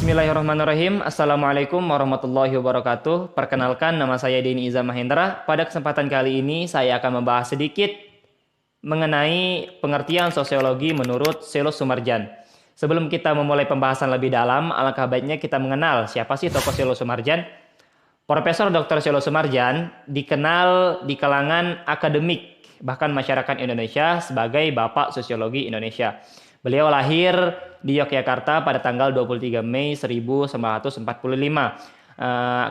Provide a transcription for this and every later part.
Bismillahirrahmanirrahim. Assalamualaikum warahmatullahi wabarakatuh. Perkenalkan, nama saya Denny Iza Mahendra. Pada kesempatan kali ini saya akan membahas sedikit mengenai pengertian sosiologi menurut Selo Sumarjan. Sebelum kita memulai pembahasan lebih dalam, alangkah baiknya kita mengenal siapa sih tokoh Selo Sumarjan. Profesor Dr. Selo Sumarjan dikenal di kalangan akademik bahkan masyarakat Indonesia sebagai Bapak Sosiologi Indonesia. Beliau lahir di Yogyakarta pada tanggal 23 Mei 1945.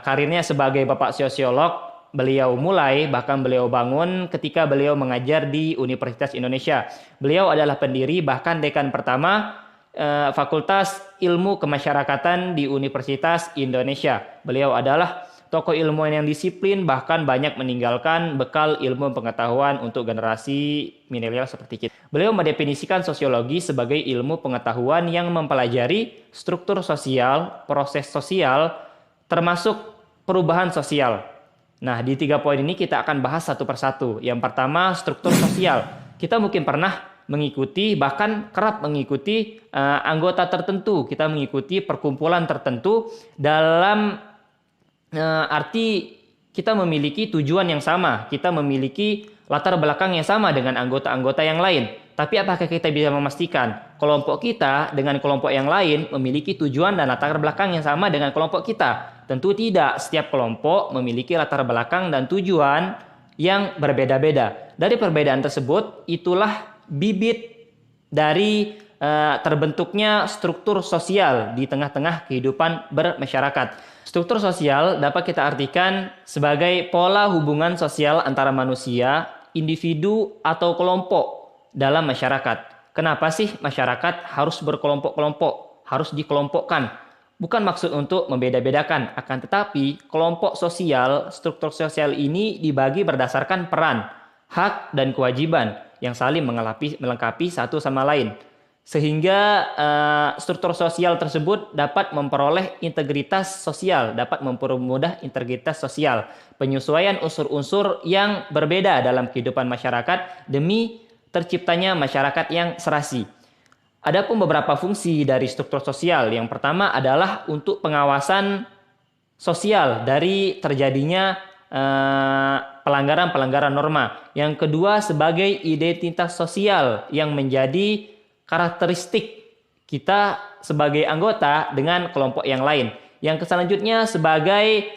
Karirnya sebagai Bapak Sosiolog beliau mulai, bahkan beliau bangun ketika beliau mengajar di Universitas Indonesia. Beliau adalah pendiri bahkan dekan pertama Fakultas Ilmu Kemasyarakatan di Universitas Indonesia. Beliau adalah tokoh ilmuwan yang disiplin, bahkan banyak meninggalkan bekal ilmu pengetahuan untuk generasi milenial seperti kita. Beliau mendefinisikan sosiologi sebagai ilmu pengetahuan yang mempelajari struktur sosial, proses sosial, termasuk perubahan sosial. Nah, di 3 poin ini kita akan bahas satu persatu. Yang pertama, struktur sosial. Kita mungkin pernah mengikuti, bahkan kerap mengikuti anggota tertentu. Kita mengikuti perkumpulan tertentu dalam arti kita memiliki tujuan yang sama, kita memiliki latar belakang yang sama dengan anggota-anggota yang lain. Tapi apakah kita bisa memastikan kelompok kita dengan kelompok yang lain memiliki tujuan dan latar belakang yang sama dengan kelompok kita? Tentu tidak. Setiap kelompok memiliki latar belakang dan tujuan yang berbeda-beda. Dari perbedaan tersebut, itulah bibit dari terbentuknya struktur sosial di tengah-tengah kehidupan bermasyarakat. Struktur sosial dapat kita artikan sebagai pola hubungan sosial antara manusia, individu, atau kelompok dalam masyarakat. Kenapa sih masyarakat harus berkelompok-kelompok, harus dikelompokkan? Bukan maksud untuk membeda-bedakan, akan tetapi kelompok sosial, struktur sosial ini dibagi berdasarkan peran, hak, dan kewajiban yang saling melengkapi satu sama lain. Sehingga struktur sosial tersebut dapat memperoleh integritas sosial, dapat mempermudah integritas sosial, penyesuaian unsur-unsur yang berbeda dalam kehidupan masyarakat demi terciptanya masyarakat yang serasi. Adapun beberapa fungsi dari struktur sosial. Yang pertama adalah untuk pengawasan sosial dari terjadinya pelanggaran-pelanggaran norma. Yang kedua sebagai identitas sosial yang menjadi karakteristik kita sebagai anggota dengan kelompok yang lain. Yang selanjutnya sebagai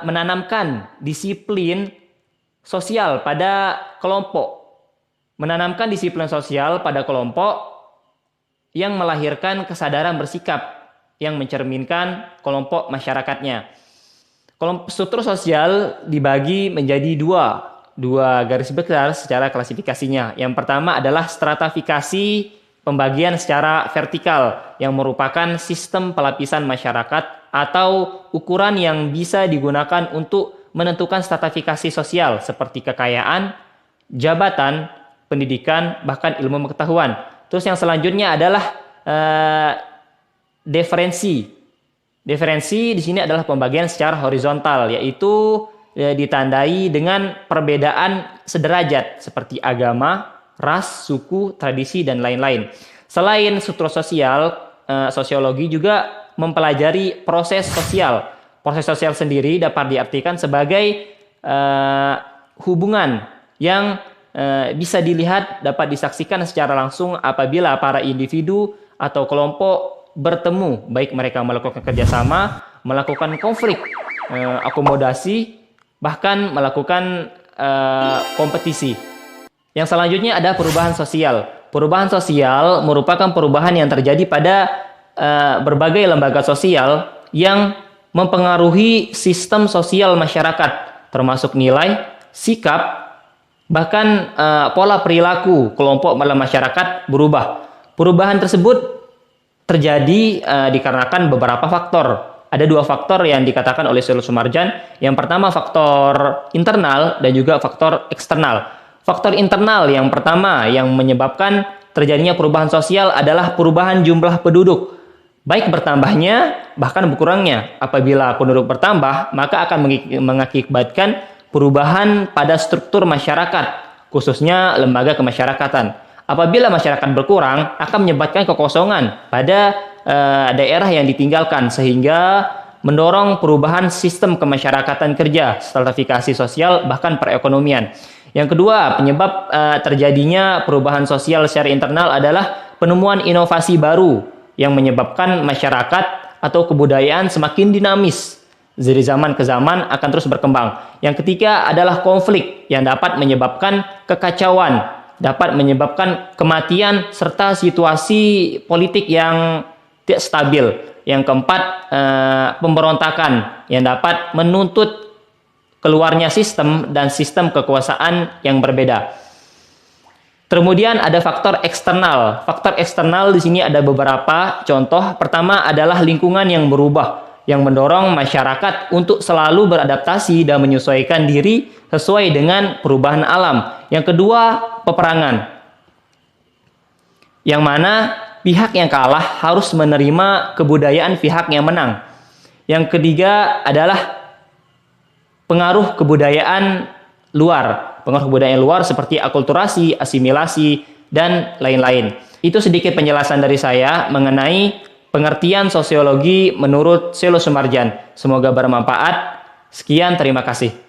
menanamkan disiplin sosial pada kelompok. Menanamkan disiplin sosial pada kelompok yang melahirkan kesadaran bersikap yang mencerminkan kelompok masyarakatnya. Struktur sosial dibagi menjadi dua garis besar secara klasifikasinya. Yang pertama adalah stratifikasi pembagian secara vertikal yang merupakan sistem pelapisan masyarakat atau ukuran yang bisa digunakan untuk menentukan stratifikasi sosial seperti kekayaan, jabatan, pendidikan, bahkan ilmu pengetahuan. Terus yang selanjutnya adalah diferensi. Diferensi di sini adalah pembagian secara horizontal, yaitu ditandai dengan perbedaan sederajat seperti agama, ras, suku, tradisi, dan lain-lain. Selain struktur sosial, sosiologi juga mempelajari proses sosial. Proses sosial sendiri dapat diartikan sebagai hubungan yang bisa dilihat, dapat disaksikan secara langsung apabila para individu atau kelompok bertemu, baik mereka melakukan kerjasama, melakukan konflik, akomodasi, bahkan melakukan kompetisi. Yang selanjutnya ada perubahan sosial. Perubahan sosial merupakan perubahan yang terjadi pada berbagai lembaga sosial yang mempengaruhi sistem sosial masyarakat, termasuk nilai, sikap, bahkan pola perilaku kelompok dalam masyarakat berubah. Perubahan tersebut terjadi dikarenakan beberapa faktor. Ada 2 faktor yang dikatakan oleh Selo Sumarjan. Yang pertama faktor internal dan juga faktor eksternal. Faktor internal yang pertama yang menyebabkan terjadinya perubahan sosial adalah perubahan jumlah penduduk. Baik bertambahnya bahkan berkurangnya. Apabila penduduk bertambah, maka akan mengakibatkan perubahan pada struktur masyarakat, khususnya lembaga kemasyarakatan. Apabila masyarakat berkurang, akan menyebabkan kekosongan pada daerah yang ditinggalkan, sehingga mendorong perubahan sistem kemasyarakatan kerja, stratifikasi sosial, bahkan perekonomian. Yang kedua, penyebab terjadinya perubahan sosial secara internal adalah penemuan inovasi baru yang menyebabkan masyarakat atau kebudayaan semakin dinamis. Dari zaman ke zaman akan terus berkembang. Yang ketiga adalah konflik yang dapat menyebabkan kekacauan, dapat menyebabkan kematian, serta situasi politik yang tidak stabil. Yang keempat, pemberontakan yang dapat menuntut keluarnya sistem dan sistem kekuasaan yang berbeda. Kemudian ada faktor eksternal. Faktor eksternal di sini ada beberapa contoh. Pertama adalah lingkungan yang berubah, yang mendorong masyarakat untuk selalu beradaptasi dan menyesuaikan diri sesuai dengan perubahan alam. Yang kedua, peperangan, yang mana pihak yang kalah harus menerima kebudayaan pihak yang menang. Yang ketiga adalah pengaruh kebudayaan luar. Pengaruh kebudayaan luar seperti akulturasi, asimilasi, dan lain-lain. Itu sedikit penjelasan dari saya mengenai pengertian sosiologi menurut Selo Sumarjan. Semoga bermanfaat. Sekian, terima kasih.